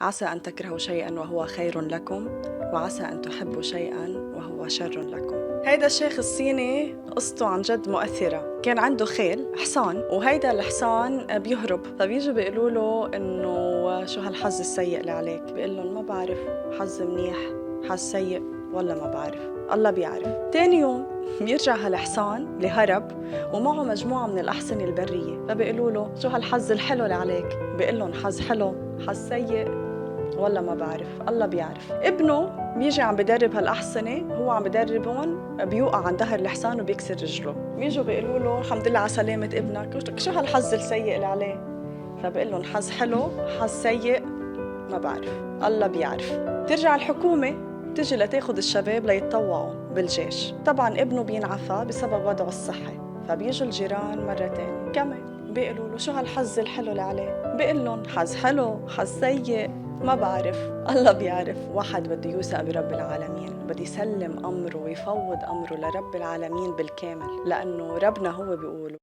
عسى أن تكرهوا شيئا وهو خير لكم، وعسى أن تحبوا شيئا وهو شر لكم. هيدا الشيخ الصيني قصته عن جد مؤثرة. كان عنده خيل حصان، وهيدا الحصان بيهرب، فبيجوا بيقولوا له إنه شو هالحظ السيء اللي عليك؟ بيقول لهم ما بعرف، حظ منيح حظ سيء والله ما بعرف، الله بيعرف. تاني يوم بيرجع هالحصان اللي هرب ومعه مجموعة من الأحصنة البرية، فبيقولوا له شو هالحظ الحلو اللي عليك؟ بيقول لهم حظ حلو حظ سيء والله ما بعرف، الله بيعرف. ابنه بيجي عم بدرب هالأحصنة، هو عم بدربهم، بيوقع عن ظهر الحصان وبيكسر رجله. بيجوا بيقولوا له الحمد لله على سلامة ابنك، شو هالحظ السيء اللي عليه؟ فبقول لهم حظ حلو حظ سيء ما بعرف، الله بيعرف. ترجع الحكومة تجي لتاخد الشباب ليتطوعوا بالجيش. طبعا ابنه بينعفى بسبب وضعه الصحي، فبيجوا الجيران مرة تانية كمان بيقولوا له شو هالحظ الحلو اللي عليه؟ بيقول لهم حظ حلو حظ سيء ما بعرف، الله بيعرف. واحد بده يوثق برب العالمين، بده يسلم أمره ويفوض أمره لرب العالمين بالكامل، لأنه ربنا هو بيقول